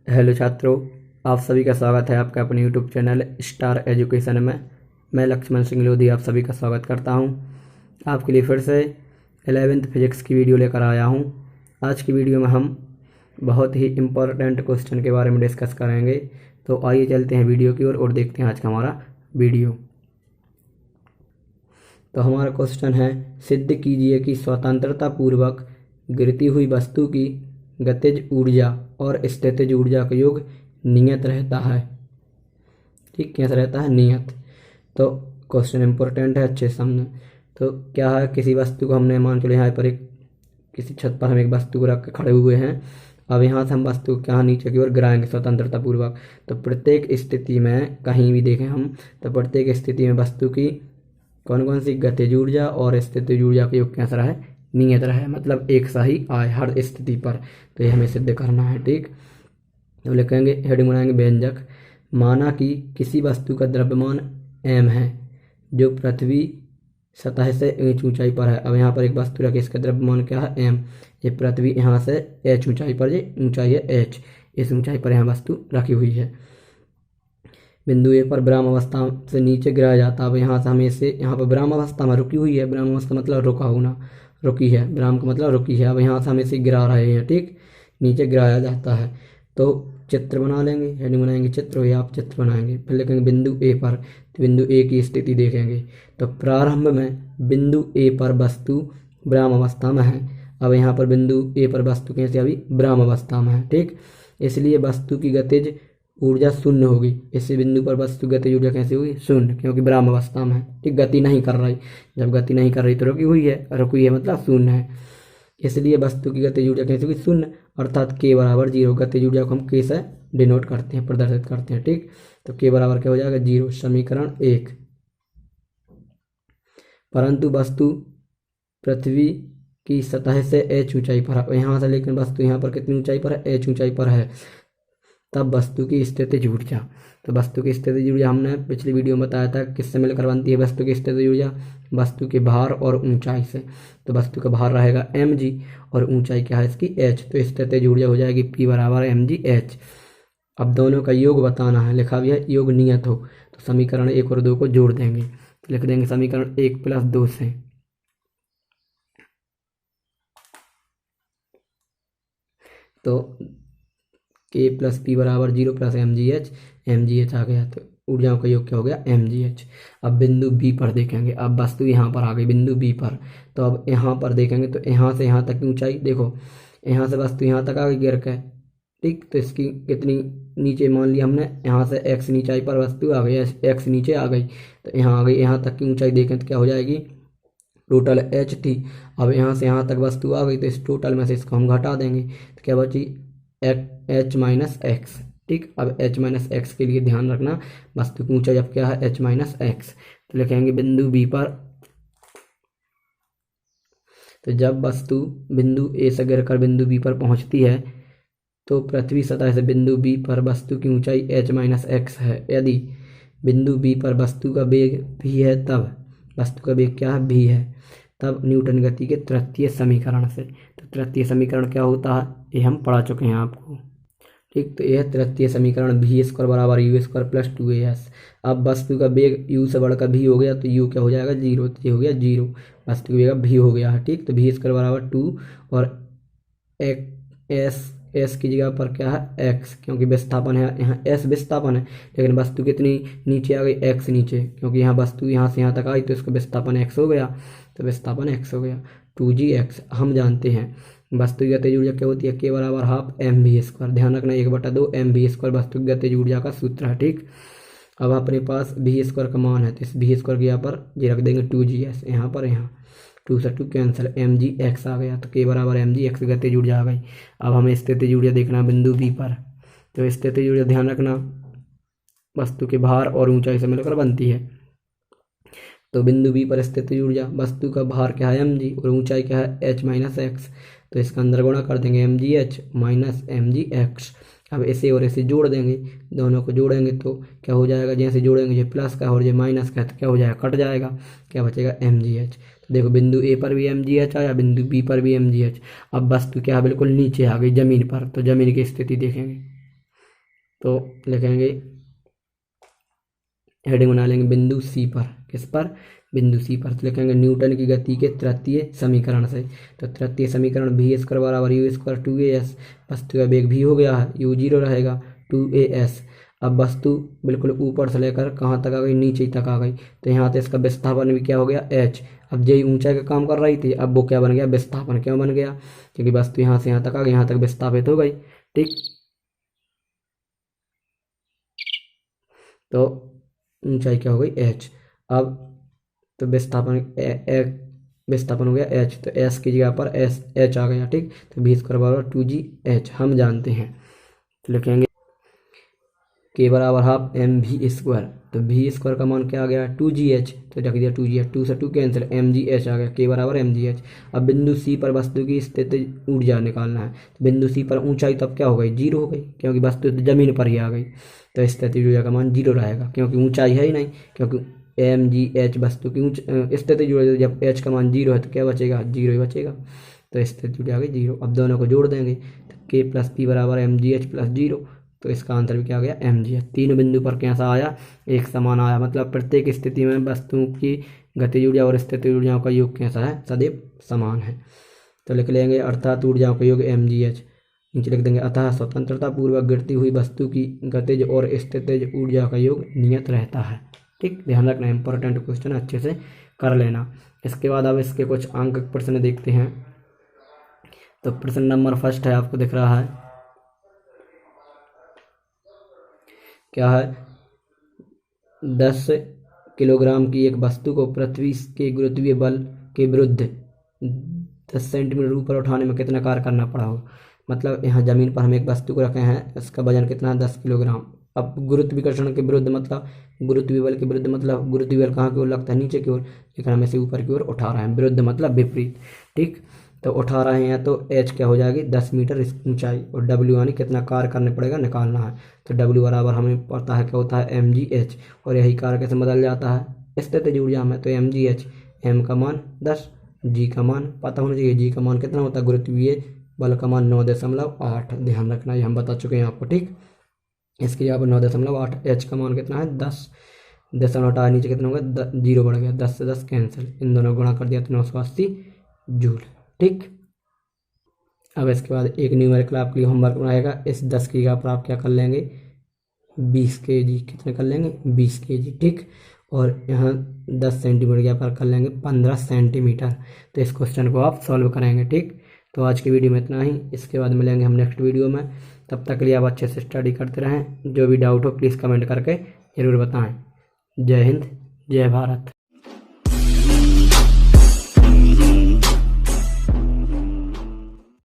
Hello छात्रों, आप सभी का स्वागत है आपका अपने यूट्यूब चैनल स्टार एजुकेशन में। मैं लक्ष्मण सिंह लोधी आप सभी का स्वागत करता हूं। आपके लिए फिर से 11th फिजिक्स की वीडियो लेकर आया हूं। आज की वीडियो में हम बहुत ही इम्पोर्टेंट क्वेश्चन के बारे में डिस्कस करेंगे। तो आइए चलते हैं वीडियो की ओर और देखते हैं आज का हमारा वीडियो। तो हमारा क्वेश्चन है, सिद्ध कीजिए कि स्वतंत्रता पूर्वक गिरती हुई वस्तु की गतिज ऊर्जा और स्थितिज ऊर्जा का योग नियत रहता है। ठीक, कैसा रहता है? नियत। तो क्वेश्चन इंपॉर्टेंट है, अच्छे से समझना। तो क्या है, किसी वस्तु को हमने मान चलो यहाँ पर किसी छत पर हम एक वस्तु को रख के खड़े हुए हैं। अब यहाँ से हम वस्तु को क्या नीचे की ओर गिराएंगे स्वतंत्रता पूर्वक। तो प्रत्येक स्थिति में कहीं भी देखें हम, तो प्रत्येक स्थिति में वस्तु की कौन कौन सी गतिज ऊर्जा और स्थितिज ऊर्जा का योग कैसा रहे? नियत रहे, मतलब एक सा ही आए हर स्थिति पर। तो ये हमें सिद्ध करना है। ठीक, तो लिखेंगे, हेडिंग बनाएंगे व्यंजक। माना कि किसी वस्तु का द्रव्यमान m है जो पृथ्वी सतह से h ऊंचाई पर है। अब यहाँ पर एक वस्तु रखी, इसका द्रव्यमान क्या है? m। ये पृथ्वी यहाँ से h ऊंचाई पर, ये ऊंचाई है h, इस ऊंचाई पर यहाँ वस्तु रखी हुई है। बिंदु ए पर विराम अवस्था से नीचे गिराया जाता है। अब यहाँ से हमें इसे यहाँ पर विराम अवस्था में रुकी हुई है, विराम अवस्था मतलब रुका होना, रुकी है, विराम का मतलब रुकी है। अब यहाँ से हम इसे गिरा रहे हैं, ठीक, नीचे गिराया जाता है। तो चित्र बना लेंगे, हेडिंग बनाएंगे चित्र, या आप चित्र बनाएंगे। फिर लिखेंगे बिंदु ए पर, तो बिंदु ए की स्थिति देखेंगे। तो प्रारंभ में बिंदु ए पर वस्तु विराम अवस्था में है। अब यहाँ पर बिंदु ए पर वस्तु कैसे? अभी विराम अवस्था में है। ठीक, इसलिए वस्तु की गतिज ऊर्जा शून्य होगी। इसी बिंदु पर वस्तु गतिज ऊर्जा कैसे होगी? शून्य, क्योंकि विराम अवस्था में है। ठीक, गति नहीं कर रही। जब गति नहीं कर रही तो रुकी हुई है, रुकी है मतलब शून्य है। इसलिए वस्तु की गतिज ऊर्जा कैसे होगी? शून्य, अर्थात के बराबर जीरो। गतिज ऊर्जा को हम के से डिनोट करते हैं, प्रदर्शित करते हैं। ठीक, तो के बराबर क्या हो जाएगा? जीरो। समीकरण 1। परंतु वस्तु पृथ्वी की सतह से h ऊंचाई पर है। यहाँ से लेकिन वस्तु यहाँ पर कितनी ऊंचाई पर है? h ऊंचाई पर है। तब वस्तु की स्थितिज ऊर्जा, तो वस्तु की स्थितिज ऊर्जा हमने पिछली वीडियो में बताया था किससे मिलकर बनती है वस्तु की स्थितिज ऊर्जा? वस्तु के भार और ऊंचाई से। तो वस्तु का भार रहेगा mg और ऊंचाई क्या है इसकी? h। तो स्थितिज ऊर्जा हो जाएगी P बराबर mg h। अब दोनों का योग बताना है, लिखा भी है योग नियत हो। तो समीकरण 1 और 2 को जोड़ देंगे, तो लिख देंगे समीकरण 1 + 2 से। तो के प्लस पी बराबर 0 + mgh आ गया। तो ऊर्जाओं का योग क्या हो गया? mgh। अब बिंदु बी पर देखेंगे। अब वस्तु यहाँ पर आ गई बिंदु बी पर। तो अब यहाँ पर देखेंगे, तो यहाँ से यहाँ तक की ऊंचाई देखो, यहाँ से वस्तु यहाँ तक आ गई गिर के। ठीक, तो इसकी कितनी नीचे मान लिया हमने, यहाँ से x ऊंचाई पर वस्तु आ गई, x नीचे आ गई। तो यहाँ आ गई, यहाँ तक की ऊंचाई देखें तो क्या हो जाएगी? टोटल h थी। अब यहाँ से यहाँ तक वस्तु आ गई, तो इस टोटल में से इसको हम घटा देंगे, तो क्या बची? h - x। ठीक, अब h - x के लिए ध्यान रखना, वस्तु की ऊंचाई अब क्या है? h - x। तो लिखेंगे बिंदु बी पर, तो जब वस्तु बिंदु ए से गिरकर बिंदु बी पर पहुंचती है तो पृथ्वी सतह से बिंदु बी पर वस्तु की ऊंचाई h - x है। यदि बिंदु बी पर वस्तु का वेग v है, तब वस्तु का वेग क्या है? v है। तब न्यूटन गति के तृतीय समीकरण से, तो तृतीय समीकरण क्या होता है ये हम पढ़ा चुके हैं आपको। ठीक, तो यह तृतीय समीकरण v² बराबर u² + 2as। अब वस्तु का वेग u से बढ़कर v हो गया, तो u क्या हो जाएगा? 0। तो ये हो गया 0, वस्तु का वेग v हो गया है। ठीक, तो v² बराबर 2 और s की जगह पर क्या है? x, क्योंकि विस्थापन है, यहाँ s विस्थापन है, लेकिन वस्तु कितनी नीचे आ गई? x नीचे, क्योंकि यहाँ वस्तु यहाँ से यहाँ तक आई तो इसका विस्थापन x हो गया, तो विस्थापन x हो गया 2gx। हम जानते हैं वस्तु की गतिज ऊर्जा क्या होती है? के बराबर हाफ mv²। ध्यान रखना 1/2 mv² वस्तु की गतिज ऊर्जा का सूत्र है। ठीक, अब अपने पास v² का मान है, तो इस v² के यहाँ पर ये रख देंगे 2gs, यहाँ पर, यहाँ 2 से 2 कैंसिल, mgx आ गया। तो के बराबर mgx गतिज ऊर्जा आ गई। अब हमें स्थितिज ऊर्जा देखना बिंदु बी पर। तो स्थितिज ऊर्जा ध्यान रखना वस्तु के भार और ऊंचाई से मिलकर बनती है। तो बिंदु बी पर स्थितिज ऊर्जा, वस्तु का भार क्या है? mg और ऊंचाई क्या है? h - x। तो इसका अंदर गुणा कर देंगे mgh - mgx। अब इसे और इसे जोड़ देंगे, दोनों को जोड़ेंगे तो क्या हो जाएगा? जैसे जोड़ेंगे, ये प्लस का और ये माइनस का, तो क्या हो जाएगा? कट जाएगा, क्या बचेगा? mgh। तो देखो बिंदु ए पर भी mgh आया, बिंदु बी पर भी mgh। अब वस्तु क्या है? बिल्कुल नीचे आ गई, जमीन पर। तो जमीन की स्थिति देखेंगे, तो लिखेंगे, हेडिंग बना लेंगे बिंदु सी पर। किस पर? बिंदु सी पर। तो लिखेंगे न्यूटन की गति के तृतीय समीकरण से। तो तृतीय समीकरण वी स्क्वायर बराबर यू स्क्वायर 2as, वस्तु का वेग भी हो गया है, यू जीरो रहेगा 2as। अब वस्तु बिल्कुल ऊपर से लेकर कहाँ तक आ गई? नीचे तक आ गई। तो यहाँ से इसका विस्थापन भी क्या हो गया? h। अब यही ऊंचाई का काम कर रही थी, अब वो क्या बन गया? विस्थापन। क्यों बन गया? क्योंकि वस्तु यहाँ से यहाँ तक आ गई, यहाँ तक विस्थापित हो गई। ठीक, तो ऊंचाई क्या हो गई? h। अब तो विस्थापन विस्थापन हो गया h, तो s की जगह पर एस h आ गया। ठीक, तो वी स्क्वायर बराबर 2gh हम जानते हैं। तो लिखेंगे के बराबर हाफ एम वी स्क्वायर। तो वी स्क्वायर का मान क्या आ गया? 2gh। तो रख दिया 2gh, 2 से 2 कैंसिल, mgh आ गया। के बराबर mgh। अब बिंदु सी पर वस्तु की स्थितिज ऊर्जा निकालना है। तो बिंदु सी पर ऊंचाई तब क्या हो गई? जीरो हो गई, क्योंकि वस्तु जमीन पर ही आ गई। तो स्थितिज ऊर्जा का मान जीरो रहेगा, क्योंकि ऊंचाई है ही नहीं। क्योंकि mgh वस्तु की स्थितिज ऊर्जा, जब h का मान जीरो है तो क्या बचेगा? जीरो ही बचेगा। तो स्थितिज ऊर्जा आ गई जीरो। अब दोनों को जोड़ देंगे, तो के प्लस पी बराबर mgh प्लस जीरो। तो इसका आंसर भी क्या आ गया? mgh। तीनों बिंदु पर कैसा आया? एक समान आया। मतलब प्रत्येक स्थिति में वस्तुओं की गतिज ऊर्जा और स्थितिज ऊर्जाओं का योग कैसा है? सदैव समान है। तो लिख लेंगे अर्थात ऊर्जाओं का योग mgh। नीचे लिख देंगे अतः स्वतंत्रता पूर्वक गिरती हुई वस्तु की गतिज और स्थितिज ऊर्जा का योग नियत रहता है। ठीक, ध्यान रखना, इंपॉर्टेंट क्वेश्चन अच्छे से कर लेना। इसके बाद अब इसके कुछ अंक प्रश्न देखते हैं। तो प्रश्न नंबर फर्स्ट है, आपको दिख रहा है, क्या है? 10 किलोग्राम की एक वस्तु को पृथ्वी के गुरुत्वीय बल के विरुद्ध 10 सेंटीमीटर ऊपर उठाने में कितना कार्य करना पड़ा होगा। मतलब यहाँ जमीन पर हम एक वस्तु को रखे हैं, इसका वजन कितना है? 10 किलोग्राम। अब गुरुत्वाकर्षण के विरुद्ध मतलब गुरुत्वीय बल के विरुद्ध, मतलब गुरुत्वीय बल कहाँ की ओर लगता है? नीचे की ओर, लेकिन हम इसे ऊपर की ओर उठा रहे हैं। विरुद्ध मतलब विपरीत। ठीक, तो उठा रहे हैं, तो h क्या हो जाएगी? 10 मीटर ऊंचाई, और w यानी कितना कार्य करने पड़ेगा, निकालना है। तो w बराबर हमें पता है क्या होता है? mgh। और यही कार्य कैसे बदल जाता है? स्थितिज ऊर्जा में। तो mgh, m का मान 10, g का मान पता होना चाहिए। g का मान कितना होता है? गुरुत्वीय बल का मान 9.8। ध्यान रखना, ये हम बता चुके हैं आपको। ठीक, इसके यहाँ पर 9.8। h का मान कितना है? 10। 10 हटाया नीचे कितना होगा? 0 बढ़ गया, 10 से 10 कैंसिल, इन दोनों गुणा कर दिया तो 980 जूल। ठीक, अब इसके बाद एक न्यूमेरिकल आपके लिए होमवर्क बनाएगा। इस 10 की जगह पर आप क्या कर लेंगे? 20 kg। कितने कर लेंगे? 20 kg। ठीक, और यहाँ 10 सेंटीमीटर की पर कर लेंगे 15 सेंटीमीटर। तो इस क्वेश्चन को आप सॉल्व करेंगे। ठीक, तो आज की वीडियो में इतना ही। इसके बाद मिलेंगे हम नेक्स्ट वीडियो में। तब तक के लिए आप अच्छे से स्टडी करते रहें। जो भी डाउट हो प्लीज़ कमेंट करके ज़रूर बताएं। जय हिंद, जय भारत।